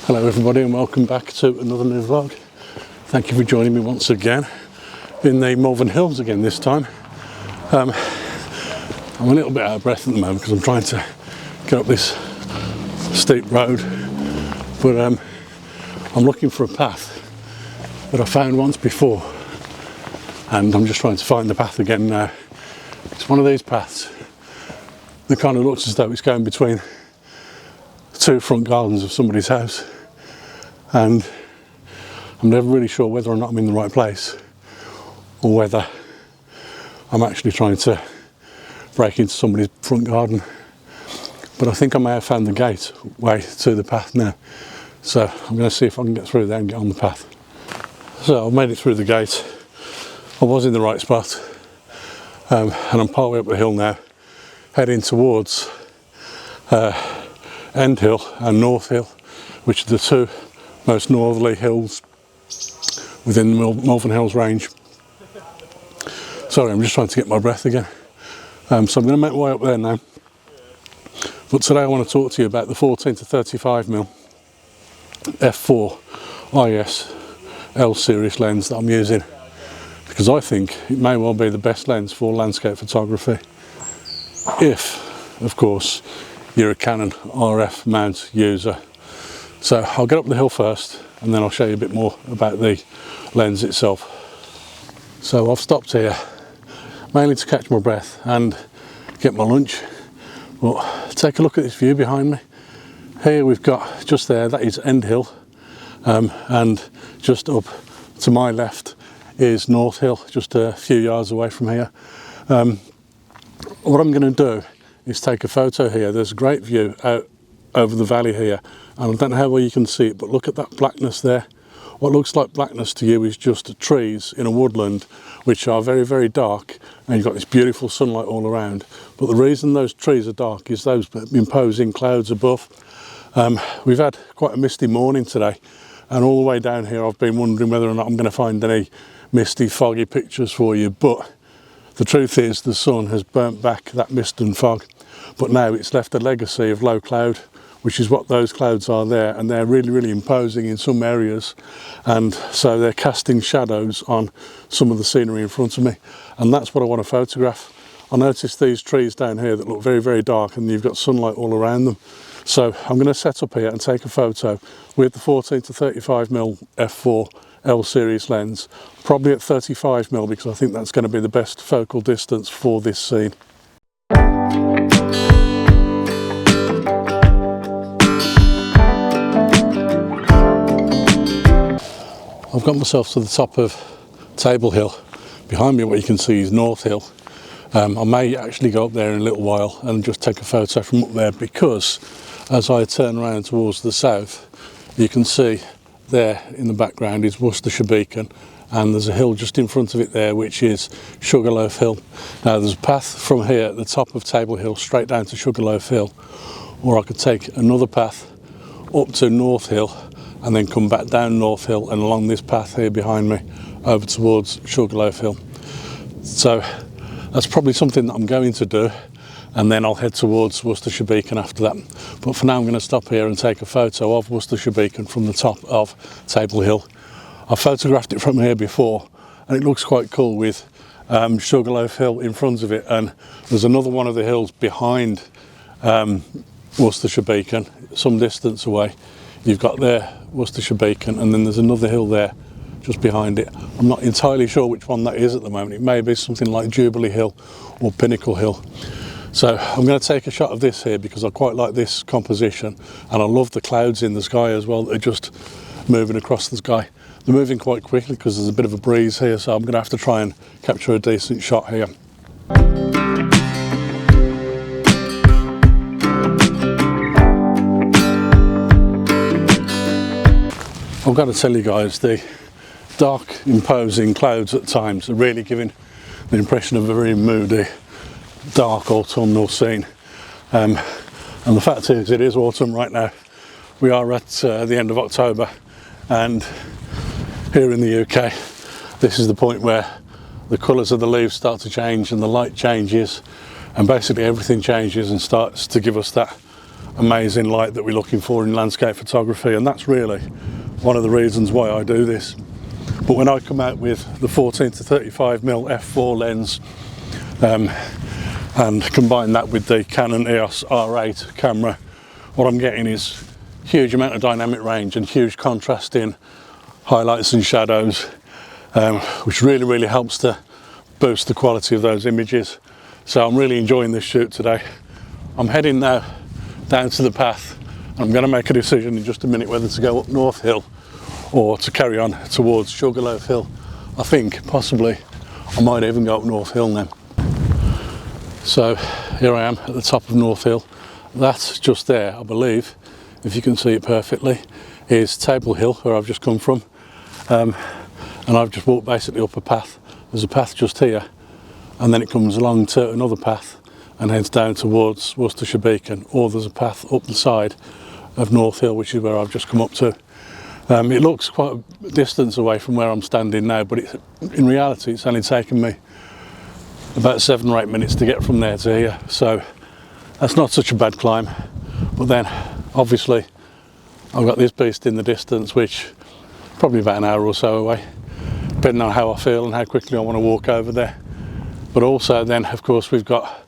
Hello everybody and welcome back to another new vlog. Thank you for joining me once again in the Malvern Hills again this time. I'm a little bit out of breath at the moment because I'm trying to get up this steep road, but I'm looking for a path that I found once before and I'm just trying to find the path again now. It's one of these paths that kind of looks as though it's going between two front gardens of somebody's house, and I'm never really sure whether or not I'm in the right place or whether I'm actually trying to break into somebody's front garden. But I think I may have found the gateway to the path now, so I'm going to see if I can get through there and get on the path. So I've made it through the gate. I was in the right spot, and I'm part way up the hill now, heading towards End Hill and North Hill, which are the two most northerly hills within the Malvern Hills range. Sorry, I'm just trying to get my breath again. So I'm going to make my way up there now. But today I want to talk to you about the 14 to 35mm f4 IS L series lens that I'm using, because I think it may well be the best lens for landscape photography, if, of course, you're a Canon RF mount user. So I'll get up the hill first and then I'll show you a bit more about the lens itself. So I've stopped here mainly to catch my breath and get my lunch. But take a look at this view behind me. Here we've got, just there, that is End Hill, and just up to my left is North Hill, just a few yards away from here. What I'm going to do is take a photo here. There's a great view out over the valley here, and I don't know how well you can see it, but look at that blackness there. What looks like blackness to you is just trees in a woodland which are very, very dark, and you've got this beautiful sunlight all around. But the reason those trees are dark is those imposing clouds above. We've had quite a misty morning today, and all the way down here I've been wondering whether or not I'm going to find any misty, foggy pictures for you, but the truth is the sun has burnt back that mist and fog, but now it's left a legacy of low cloud, which is what those clouds are there, and they're really, really imposing in some areas, and so they're casting shadows on some of the scenery in front of me, and that's what I want to photograph. I noticed these trees down here that look very, very dark, and you've got sunlight all around them. So I'm going to set up here and take a photo with the 14 to 35mm f4 L series lens, probably at 35mm, because I think that's going to be the best focal distance for this scene. I've got myself to the top of Table Hill. Behind me what you can see is North Hill. I may actually go up there in a little while and just take a photo from up there, because as I turn around towards the south, you can see there in the background is Worcestershire Beacon, and there's a hill just in front of it there which is Sugarloaf Hill. Now there's a path from here at the top of Table Hill straight down to Sugarloaf Hill, or I could take another path up to North Hill and then come back down North Hill and along this path here behind me over towards Sugarloaf Hill. So that's probably something that I'm going to do, and then I'll head towards Worcestershire Beacon after that. But for now I'm going to stop here and take a photo of Worcestershire Beacon from the top of Table Hill. I photographed it from here before and it looks quite cool with Sugarloaf Hill in front of it, and there's another one of the hills behind Worcestershire Beacon, some distance away. You've got there Worcestershire Beacon, and then there's another hill there just behind it. I'm not entirely sure which one that is at the moment. It may be something like Jubilee Hill or Pinnacle Hill. So I'm going to take a shot of this here because I quite like this composition, and I love the clouds in the sky as well. They're just moving across the sky. They're moving quite quickly because there's a bit of a breeze here, so I'm going to have to try and capture a decent shot here. I've got to tell you guys, the dark, imposing clouds at times are really giving the impression of a very moody, dark autumnal scene. And the fact is, it is autumn right now. We are at the end of October, and here in the UK, this is the point where the colours of the leaves start to change and the light changes, and basically everything changes and starts to give us that amazing light that we're looking for in landscape photography, and that's really one of the reasons why I do this. But when I come out with the 14 to 35mm f4 lens and combine that with the Canon EOS R8 camera, what I'm getting is huge amount of dynamic range and huge contrast in highlights and shadows, which really helps to boost the quality of those images. So I'm really enjoying this shoot today. I'm heading now down to the path. I'm going to make a decision in just a minute whether to go up North Hill or to carry on towards Sugarloaf Hill. I think possibly I might even go up North Hill then. So here I am at the top of North Hill. That's just there, I believe, if you can see it perfectly, is Table Hill, where I've just come from. And I've just walked basically up a path. There's a path just here, and then it comes along to another path and heads down towards Worcestershire Beacon, or there's a path up the side of North Hill, which is where I've just come up to. It looks quite a distance away from where I'm standing now, but in reality it's only taken me about 7 or 8 minutes to get from there to here, so that's not such a bad climb. But then obviously I've got this beast in the distance, which probably about an hour or so away, depending on how I feel and how quickly I want to walk over there. But also then of course we've got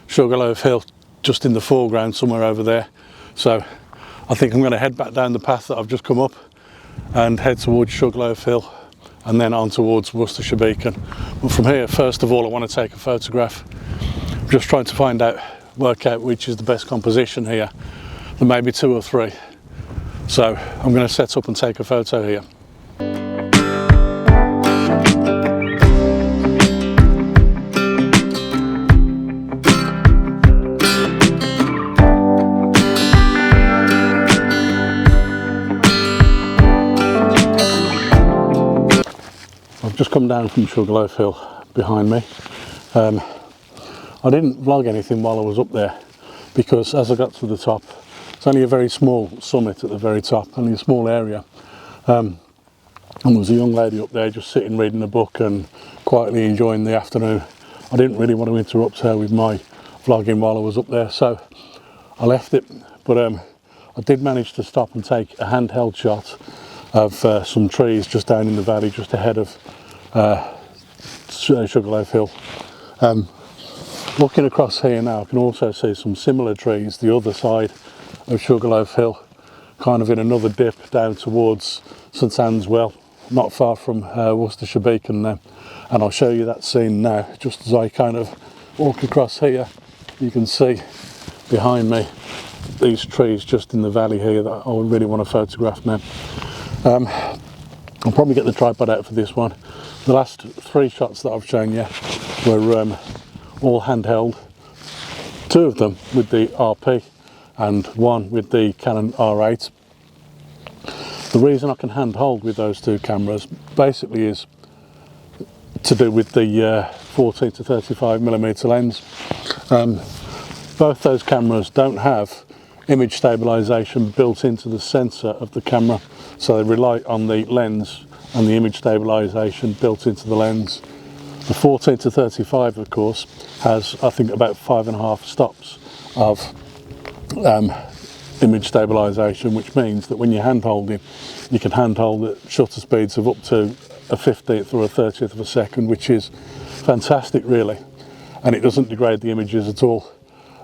Sugarloaf Hill just in the foreground somewhere over there, so I think I'm going to head back down the path that I've just come up and head towards Sugarloaf Hill and then on towards Worcestershire Beacon. But from here, first of all, I want to take a photograph. I'm just trying to work out which is the best composition here. There may be 2 or 3, so I'm going to set up and take a photo here. I've just come down from Sugarloaf Hill behind me. I didn't vlog anything while I was up there because as I got to the top, it's only a very small summit at the very top, only a small area. And there was a young lady up there just sitting reading a book and quietly enjoying the afternoon. I didn't really want to interrupt her with my vlogging while I was up there, so I left it. But I did manage to stop and take a handheld shot of some trees just down in the valley just ahead of Sugarloaf Hill. Looking across here now, I can also see some similar trees the other side of Sugarloaf Hill, kind of in another dip down towards St Anne's Well, not far from Worcestershire Beacon there. And I'll show you that scene now. Just as I kind of walk across here, you can see behind me these trees just in the valley here that I really want to photograph now. I'll probably get the tripod out for this one. The last 3 shots that I've shown you were all handheld, 2 of them with the RP and 1 with the Canon R8. The reason I can handhold with those 2 cameras basically is to do with the 14 to 35mm lens. Both those cameras don't have image stabilization built into the sensor of the camera, so they rely on the lens and the image stabilization built into the lens. The 14 to 35 of course has, I think, about 5.5 stops of image stabilization, which means that when you're hand holding, you can handhold at shutter speeds of up to a 50th or a 30th of a second, which is fantastic really, and it doesn't degrade the images at all.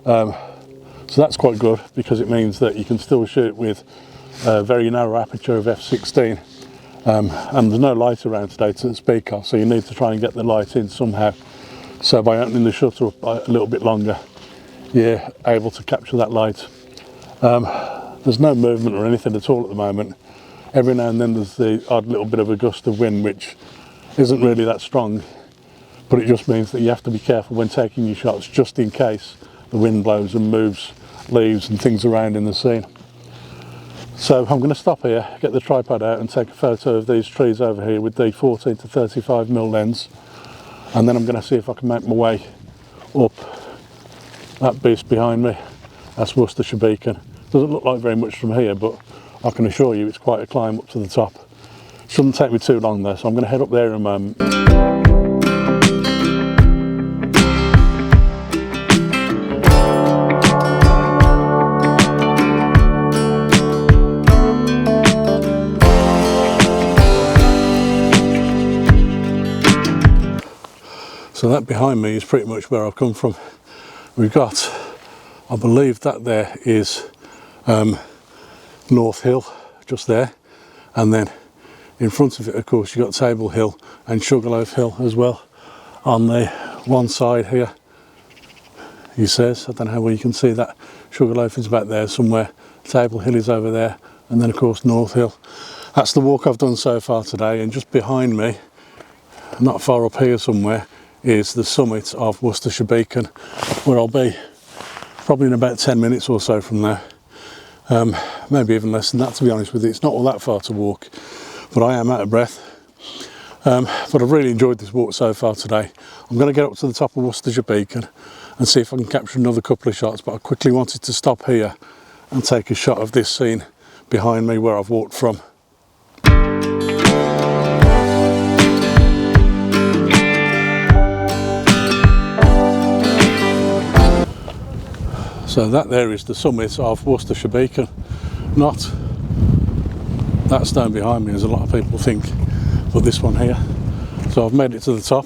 So that's quite good because it means that you can still shoot with a very narrow aperture of f/16, and there's no light around today to speak of, so you need to try and get the light in somehow. So by opening the shutter up a little bit longer, you're able to capture that light. There's no movement or anything at all at the moment. Every now and then there's the odd little bit of a gust of wind, which isn't really that strong, but it just means that you have to be careful when taking your shots, just in case the wind blows and moves leaves and things around in the scene. So I'm going to stop here, get the tripod out and take a photo of these trees over here with the 14 to 35mm lens, and then I'm going to see if I can make my way up that beast behind me. That's Worcestershire Beacon. Doesn't look like very much from here, but I can assure you it's quite a climb up to the top. Shouldn't take me too long though, so I'm going to head up there in a moment. So that behind me is pretty much where I've come from. We've got, I believe that there is North Hill, just there, and then in front of it, of course, you've got Table Hill and Sugarloaf Hill as well on the one side here. He says, I don't know how well you can see that. Sugarloaf is back there somewhere, Table Hill is over there, and then of course North Hill. That's the walk I've done so far today, and just behind me, not far up here somewhere, is the summit of Worcestershire Beacon, where I'll be probably in about 10 minutes or so from now. Maybe even less than that, to be honest with you. It's not all that far to walk, but I am out of breath. But I've really enjoyed this walk so far today. I'm going to get up to the top of Worcestershire Beacon and see if I can capture another couple of shots, but I quickly wanted to stop here and take a shot of this scene behind me where I've walked from. So that there is the summit of Worcestershire Beacon, not that stone behind me as a lot of people think, but this one here. So I've made it to the top.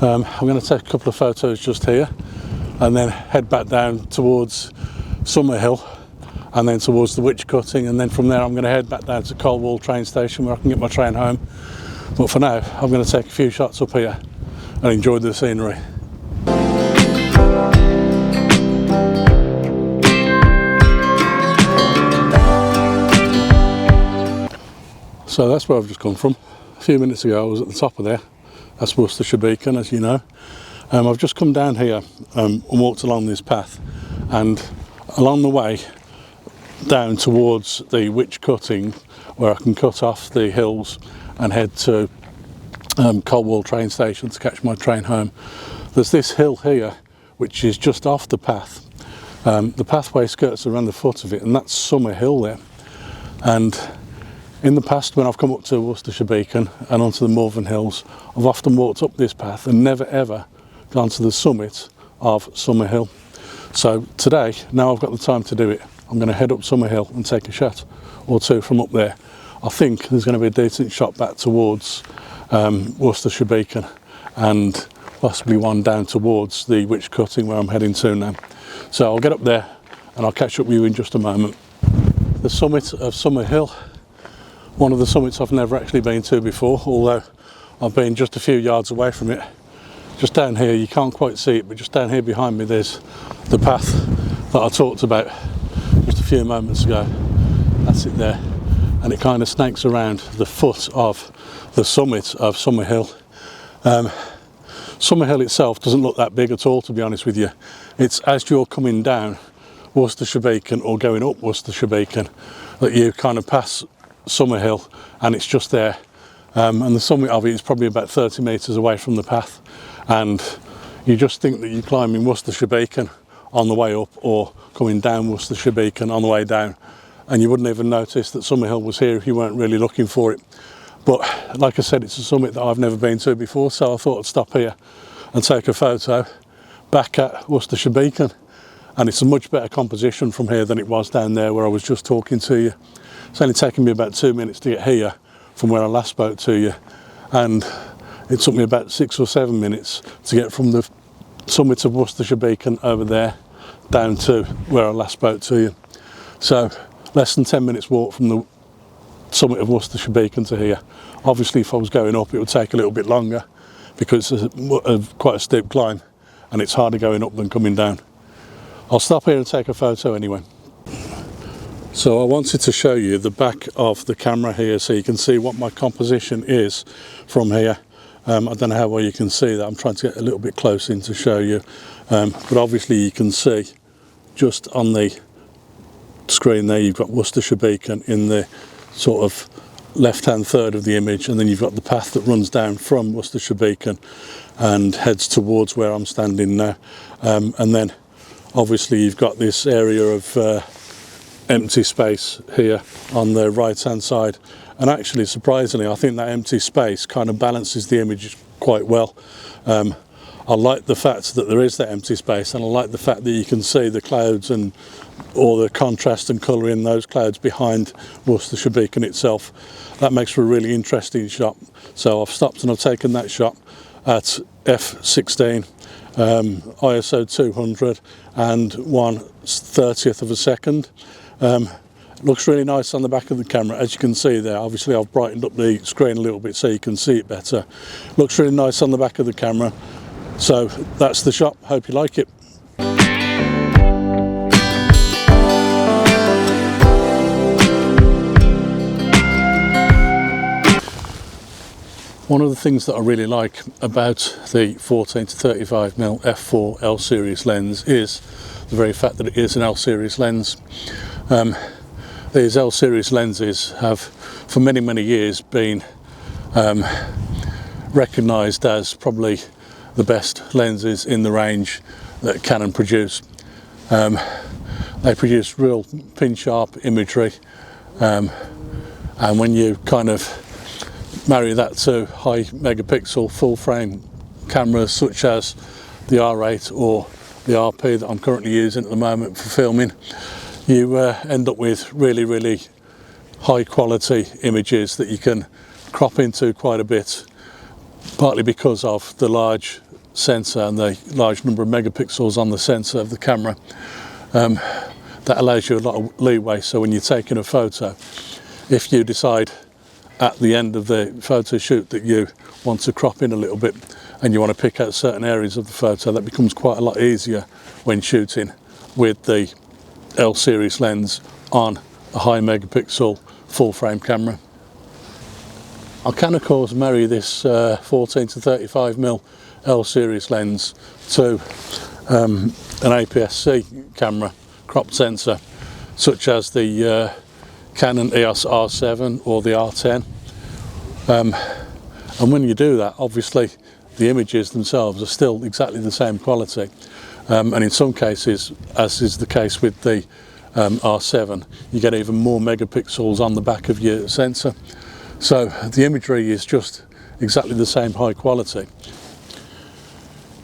I'm going to take a couple of photos just here and then head back down towards Summerhill and then towards the Witch Cutting, and then from there I'm going to head back down to Colwall train station where I can get my train home. But for now I'm going to take a few shots up here and enjoy the scenery. So that's where I've just come from. A few minutes ago I was at the top of there. That's Worcestershire Beacon, as you know. I've just come down here and walked along this path, and along the way down towards the Witch Cutting, where I can cut off the hills and head to Colwall train station to catch my train home. There's this hill here which is just off the path. The pathway skirts around the foot of it, and that's Summerhill there. And in the past, when I've come up to Worcestershire Beacon and onto the Malvern Hills, I've often walked up this path and never ever gone to the summit of Summerhill. So today, now I've got the time to do it, I'm going to head up Summerhill and take a shot or two from up there. I think there's going to be a decent shot back towards Worcestershire Beacon and possibly one down towards the Witch Cutting where I'm heading to now. So I'll get up there and I'll catch up with you in just a moment. The summit of Summerhill, one of the summits I've never actually been to before, although I've been just a few yards away from it. Just down here, you can't quite see it, but just down here behind me there's the path that I talked about just a few moments ago. That's it there, and it kind of snakes around the foot of the summit of Summerhill. Summerhill itself doesn't look that big at all, to be honest with you. It's as you're coming down Worcestershire Beacon or going up Worcestershire Beacon that you kind of pass Summerhill, and it's just there, and the summit of it is probably about 30 metres away from the path, and you just think that you're climbing Worcestershire Beacon on the way up or coming down Worcestershire Beacon on the way down, and you wouldn't even notice that Summerhill was here if you weren't really looking for it. But like I said, it's a summit that I've never been to before, so I thought I'd stop here and take a photo back at Worcestershire Beacon, and it's a much better composition from here than it was down there where I was just talking to you. It's only taken me about 2 minutes to get here from where I last spoke to you, and it took me about 6 or 7 minutes to get from the summit of Worcestershire Beacon over there down to where I last spoke to you. So less than 10 minutes walk from the summit of Worcestershire Beacon to here. Obviously if I was going up it would take a little bit longer because it's quite a steep climb and it's harder going up than coming down. I'll stop here and take a photo anyway. So I wanted to show you the back of the camera here so you can see what my composition is from here. I don't know how well you can see that. I'm trying to get a little bit close in to show you, but obviously you can see just on the screen there you've got Worcestershire Beacon in the sort of left hand third of the image, and then you've got the path that runs down from Worcestershire Beacon and heads towards where I'm standing now, and then obviously you've got this area of empty space here on the right hand side, and actually surprisingly I think that empty space kind of balances the image quite well. I like the fact that there is that empty space, and I like the fact that you can see the clouds and all the contrast and colour in those clouds behind Worcestershire Beacon itself. That makes for a really interesting shot. So I've stopped and I've taken that shot. at f16, ISO 200 and 1/30th of a second. Looks really nice on the back of the camera, as you can see there. Obviously I've brightened up the screen a little bit so you can see it better. Looks really nice on the back of the camera. So that's the shot, hope you like it. One of the things that I really like about the 14 to 35mm f4 L series lens is the very fact that it is an L series lens. These L series lenses have for many years been recognised as probably the best lenses in the range that Canon produce. They produce real pin sharp imagery, and when you kind of marry that to high megapixel full frame cameras such as the R8 or the RP that I'm currently using at the moment for filming, you end up with really high quality images that you can crop into quite a bit, partly because of the large sensor and the large number of megapixels on the sensor of the camera. That allows you a lot of leeway, so when you're taking a photo, if you decide at the end of the photo shoot that you want to crop in a little bit and you want to pick out certain areas of the photo, that becomes quite a lot easier when shooting with the L series lens on a high megapixel full frame camera. I can of course marry this 14 to 35mm L series lens to an APS-C camera crop sensor such as the Canon EOS R7 or the R10, and when you do that, obviously the images themselves are still exactly the same quality, and in some cases, as is the case with the R7, you get even more megapixels on the back of your sensor, so the imagery is just exactly the same high quality.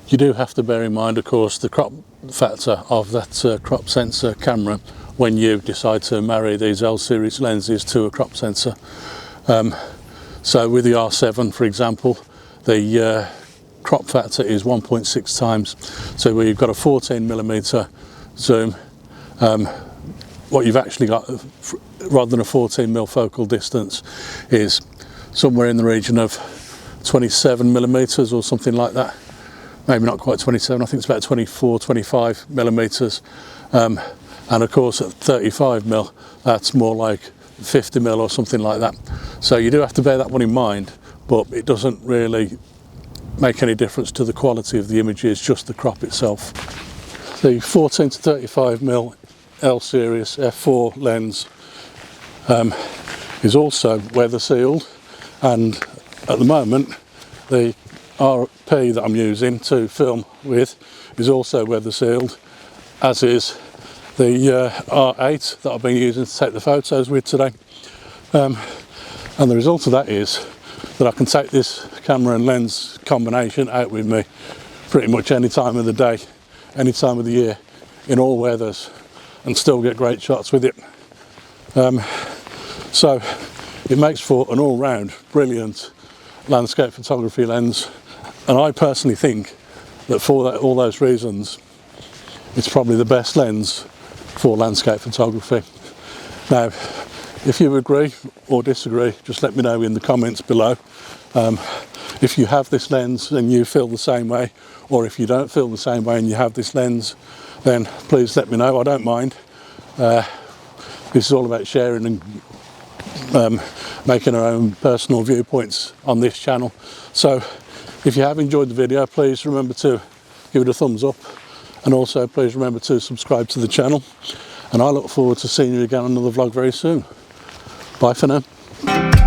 You do have to bear in mind, of course, the crop factor of that crop sensor camera when you decide to marry these L series lenses to a crop sensor. So with the R7, for example, the crop factor is 1.6 times. So where you've got a 14mm zoom, what you've actually got, rather than a 14mm focal distance, is somewhere in the region of 27mm or something like that. Maybe not quite 27, I think it's about 24, 25mm. And of course at 35mm, that's more like 50mm or something like that. So you do have to bear that one in mind, but it doesn't really make any difference to the quality of the images, just the crop itself. The 14 to 35mm L series f4 lens is also weather sealed, and at the moment the RP that I'm using to film with is also weather sealed, as is the R8 that I've been using to take the photos with today. And the result of that is that I can take this camera and lens combination out with me pretty much any time of the day, any time of the year, in all weathers, and still get great shots with it. So it makes for an all-round brilliant landscape photography lens, and I personally think that for that, all those reasons, it's probably the best lens for landscape photography. Now, if you agree or disagree, just let me know in the comments below. If you have this lens and you feel the same way, or if you don't feel the same way and you have this lens, then please let me know. I don't mind. This is all about sharing and making our own personal viewpoints on this channel. So if you have enjoyed the video, please remember to give it a thumbs up, and also please remember to subscribe to the channel, and I look forward to seeing you again on another vlog very soon. Bye for now.